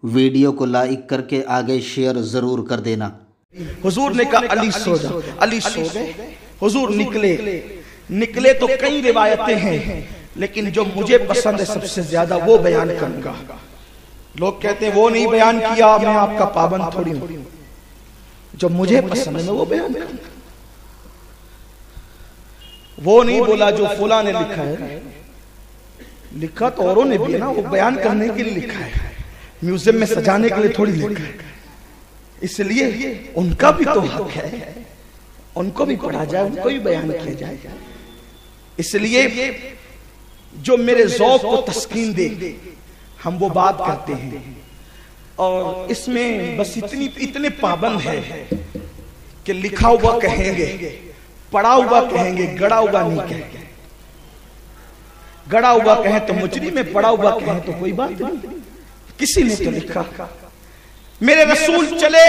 Video को like करके आगे शेयर जरूर कर देना। हुजूर ने कहा अली सो जा, अली सो गए। हुजूर निकले तो कई रिवायतें हैं, लेकिन जो मुझे पसंद है सबसे ज्यादा वो बयान करूंगा। लोग कहते हैं वो नहीं बयान किया, मैं आपका पाबंद थोड़ी हूं। जो मुझे पसंद है मैं वो बयान करूंगा। वो नहीं बोला जो फुला ने लिखा है, लिखा तो औरों ने भी है ना, वो बयान करने के लिए लिखा है, म्यूजियम में सजाने के लिए थोड़ी लिखा है। इसलिए उनका भी तो हक है, उनको भी पढ़ा जाए, उनको भी बयान किया जाए। इसलिए जो मेरे ज़ौक़ को तस्कीन दे हम वो बात करते हैं। और इसमें बस इतने पाबंद है कि लिखा हुआ कहेंगे, पढ़ा हुआ कहेंगे, गड़ा हुआ नहीं कहेंगे। गड़ा हुआ कहें तो मुजरी में, पढ़ा हुआ कहें तो कोई बात नहीं, किसी ने तो लिखा। मेरे रसूल चले,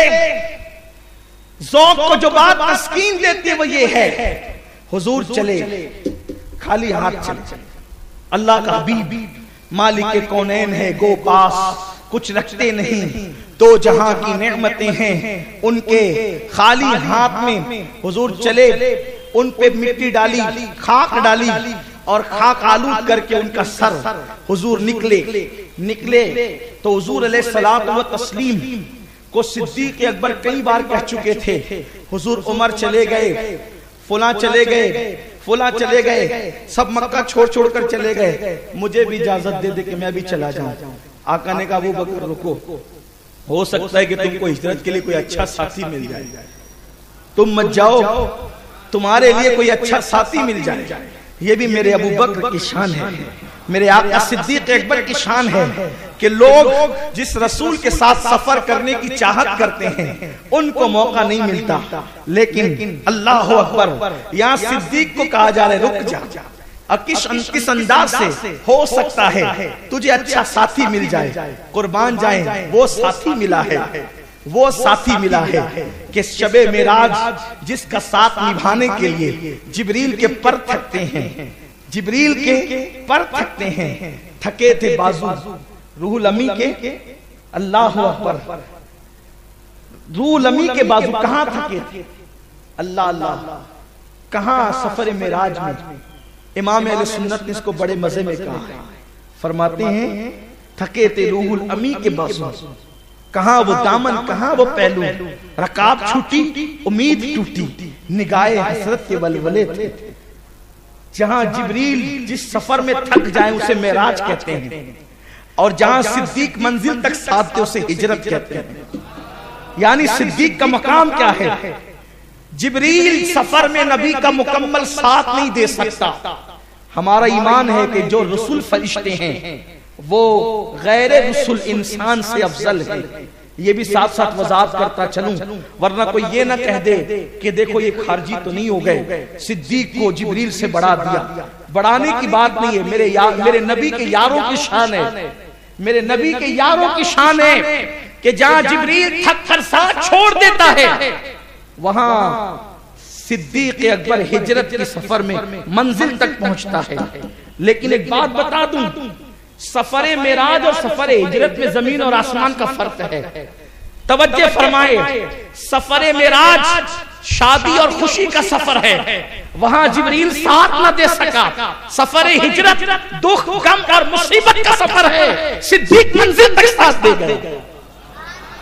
ज़ौक़ को जो बात तस्कीन देती है वो ये है, हुजूर चले खाली हाथ चले। अल्लाह का हबीब मालिक कौनैन है, गो पास कुछ रखते नहीं, दो जहां की नेमतें हैं उनके खाली हाथ में। हुजूर चले, उन पे मिट्टी डाली, खाक डाली और खाक आलूद करके उनका सर हुजूर निकले तो हुजूर अलैहिस्सलातु व तस्लीम को सिद्दीक़ अकबर कई बार कह चुके थे, हुजूर उमर चले गए, फुला चले गए, फुला चले गए, सब मक्का छोड़ कर चले गए, मुझे भी इजाजत दे दे कि मैं भी चला जाऊं। आका ने कहा अबू बकर रुको, हो सकता है कि तुमको हिजरत के लिए कोई अच्छा साथी मिल जाए, तुम मत जाओ, तुम्हारे लिए कोई अच्छा साथी मिल जाए। ये भी मेरे अबू बकर की शान है, मेरे आका सिद्दीक़ अकबर की शान है कि लोग जिस रसूल के साथ सफर करने की चाहत करते हैं उनको मौका नहीं मिलता। लेकिन अल्लाह अकबर, यहाँ सिद्दीक़ को कहा जा रहा है रुक जा, किस अंदाज से हो सकता है तुझे अच्छा साथी मिल जाए, कुर्बान जाए। वो साथी मिला है, वो साथी मिला है कि शबे मेराज जिसका साथ निभाने के लिए जिब्रील के पर थकते हैं, जिब्रील के पर थकते हैं, थके थे बाजू रूहुल अमी के। अल्लाह अकबर, रूहुल अमी के बाजू कहां थके थे? अल्लाह अल्लाह, कहां? सफर मेराज में। इमाम अहले सुन्नत ने इसको बड़े मजे में कहा, फरमाते हैं थके थे रूहुल अमी के बाजू, कहां वो दामन, कहां वो पहलू, रकाब छूटी, उम्मीद टूटी, निगाहे हसरत के वलवले थे। जहां जिब्रील जिस सफर में थक जाए उसे मेराज कहते हैं, और जहां सिद्दीक मंजिल तक साथ थे उसे हिजरत कहते हैं। यानी सिद्दीक का मकाम क्या है? जिब्रील सफर में नबी का मुकम्मल साथ नहीं दे सकता। हमारा ईमान है कि जो रसूल फरिश्ते हैं वो गैर रसूल इंसान से अफजल है। ये भी साथ साथ वजाहत करता चलूं, वरना कोई ये ना कह दे कि देखो ये खारजी तो नहीं हो गए, सिद्दीक को जिब्रील से बढ़ा दिया। बढ़ाने की बात नहीं है, मेरे नबी के यारों की शान है, मेरे नबी के यारों की शान है कि जहां जिब्रील थक कर साथ छोड़ देता है वहां सिद्दीक अकबर हिजरत के सफर में मंजिल तक पहुंचता है। लेकिन एक बात बता दूं, सफरे मेराज और सफरे हिजरत में जमीन और आसमान का फर्क है। तवज्जो फरमाए, सफरे मेराज शादी और खुशी का सफर है, वहां जिब्रील साथ न दे सका। सफरे हिजरत दुख, गम और मुसीबत का सफर है, सिद्दीक मंजिल तक साथ दे गए,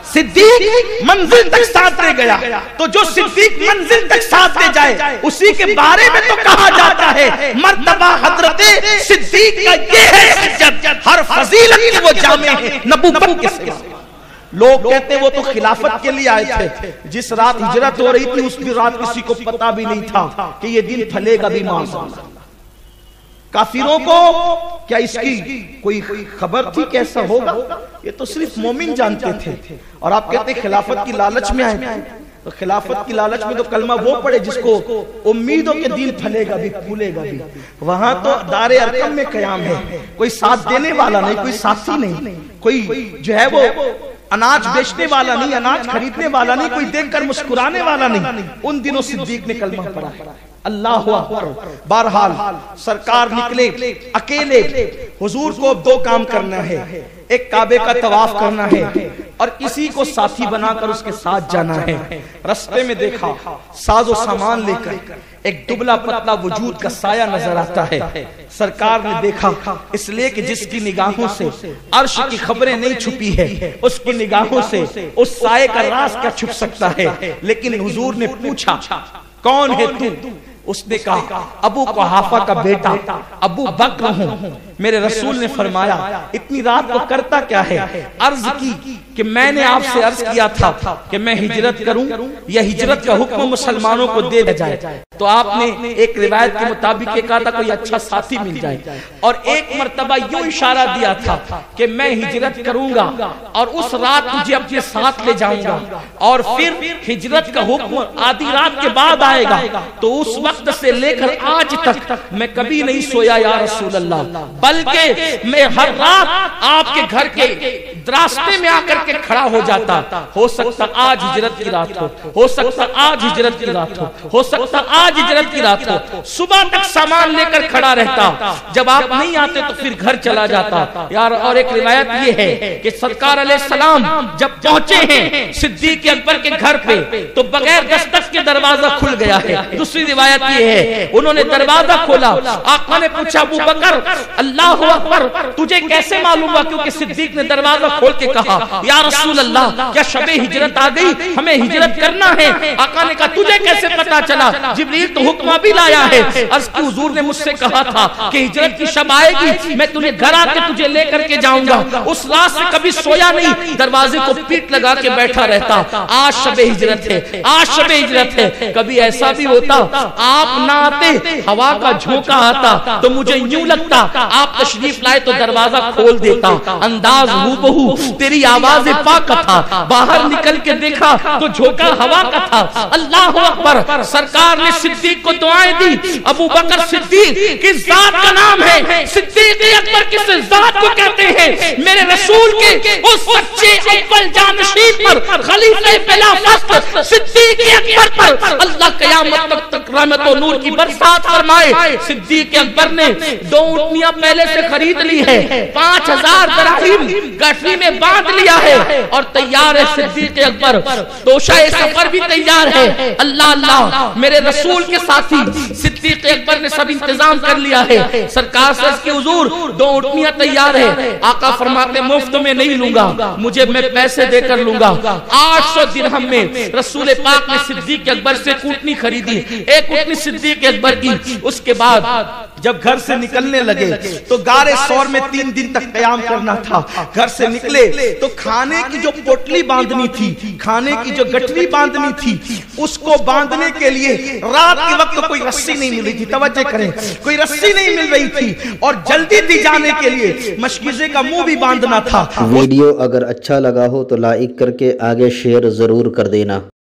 सिद्दीक मंजिल तक साथ दे गया। तो जो सिद्दीक मंजिल तक साथ दे जाए उसी के बारे में तो कहा जाता है मर्तबा हजरते सिद्दीक का ये है इज्जत, हर फजीलत की वो जामे है नबूवत के सिवा। लोग कहते वो तो खिलाफत के लिए आए थे, जिस रात हिजरत हो रही थी उस रात किसी को पता भी नहीं था कि ये दिन फलेगा भी। माशाअल्लाह, काफिरों को क्या इसकी कोई खबर थी कैसा होगा? ये तो सिर्फ मोमिन जानते थे। और आप कहते खिलाफत की लालच में आए थे, तो खिलाफत की लालच में तो कलमा वो पड़े जिसको उम्मीदों के दिन फलेगा भी फूलेगा भी। वहां तो दारे अरकम में कयाम है, कोई साथ देने वाला नहीं, कोई साथी नहीं, कोई जो है वो अनाज बेचने वाला नहीं, अनाज खरीदने वाला नहीं, कोई देखकर मुस्कुराने वाला नहीं। उन दिनों सिद्दीक ने कलमा पढ़ा है। अल्लाह अकबर। बहरहाल सरकार निकले अकेले। हुजूर को अब दो काम करना है, एक काबे का तवाफ करना है और किसी को साथी बनाकर उसके साथ जाना है। रास्ते में देखा साजो सामान लेकर एक दुबला पतला वजूद का साया नजर आता है। सरकार ने देखा, इसलिए कि जिसकी निगाहों से अर्श की खबरें नहीं छुपी है, उसकी निगाहों से उस साये का राज क्या छुप सकता है। लेकिन हुजूर ने पूछा, कौन है तू? उसने कहा, अबू कुहाफा का बेटा अबू बकर हूं। मेरे रसूल ने फरमाया, इतनी रात को करता क्या है? अर्ज की कि मैंने आपसे अर्ज किया था कि मैं हिजरत करूं या हिजरत का हुक्म मुसलमानों को दे दिया जाए। तो आपने एक रिवायत के मुताबिक कहा था कोई अच्छा साथी मिल जाए, और एक मर्तबा यूं इशारा दिया था कि मैं हिजरत करूंगा और उस रात तुझे अपने साथ ले जाऊंगा, और फिर हिजरत का हुक्म आधी रात के बाद आएगा। तो उस वक्त से लेकर आज तक मैं कभी नहीं सोया या रसूल अल्लाह, बल्कि मैं हर रात आपके घर के रास्ते में आकर के खड़ा हो जाता। हो सकता आज हिजरत की रात हो सकता आज हिजरत की रात हो सकता आज हिजरत की रात हो। सुबह तक सामान लेकर खड़ा रहता, जब आप नहीं आते तो फिर घर चला जाता यार। और एक रिवायत ये है कि सरकार अलैहिस्सलाम जब पहुंचे हैं सिद्दीक अकबर के घर पे, तो बगैर दस्तक के दरवाजा खुल गया है। दूसरी रिवायत ये है, उन्होंने दरवाजा खोला, आका ने पूछा, अबू बकर अल्लाहु अकबर, तुझे कैसे मालूम हुआ? क्योंकि सिद्दीक ने दरवाजा खोल के कहा, या रसूल अल्लाह, क्या शबे हिजरत आ गई? हमें हिजरत करना है। आका ने कहा, तुझे कैसे पता चला? जिब्रील तो हुक्म भी लाया है। अर्ज की हुजूर ने मुझसे कहा था कि हिजरत की शब आएगी, मैं तुझे घर आके तुझे लेकर के जाऊंगा। उस रात से कभी सोया नहीं, दरवाजे को पीठ लगा के बैठा रहता। आज शबे हिजरत है, आज शबे हिजरत है। कभी ऐसा भी होता आप ना आते, हवा का झोंका आता तो मुझे यूं लगता आप तशरीफ लाए तो दरवाजा खोल देता। अंदाज हूबहू तेरी आवाज पाक था, बाहर निकल के देखा तो झोंका हवा का था। अल्लाह अकबर। सरकार ने सिद्दीक को दुआएं दी। अबू बकर सिद्दीक किस जात का नाम है? सिद्दीक अकबर किस जात को कहते हैं? मेरे रसूल के उस सच्चे अव्वल जानशीन पर, खलीफे बिला फख्र सिद्दीक अकबर पर अल्लाह क़यामत तक रहमत और नूर की बरसात फरमाए। सिद्दीक अकबर ने 2 ऊँटनियां पहले से खरीद ली है, 5000 दराहिम गठरी में बांध लिया है और तैयार है सिद्दीक अकबर। तोशाए सफर भी तैयार है। अल्लाह अल्लाह, मेरे रसूल के साथी सिद्दीक अकबर ने सब इंतजाम कर लिया है। सरकार से इसके हुजूर 2 ऊँटनियां तैयार है। आका फरमाते, मुफ्त में नहीं लूंगा, मुझे मैं पैसे देकर लूंगा। 800 दिरहम में रसूल पाक ने सिद्दीक अकबर से ऊँटनी खरीदी, एक ऊँटनी सिद्दीक अकबर की। उसके बाद जब घर से निकलने लगे तो गारे सौर में 3 दिन तक कयाम करना था। घर से निकले तो खाने की जो पोटली बांधनी थी, खाने की जो गठरी बांधनी थी, उसको बांधने के लिए रात के वक्त कोई रस्सी नहीं मिल रही थी। तवज्जो करें, कोई रस्सी नहीं मिल रही थी और जल्दी थी जाने के लिए। मशकीज़े का मुंह भी बांधना था। वीडियो अगर अच्छा लगा हो तो लाइक करके आगे शेयर जरूर कर देना।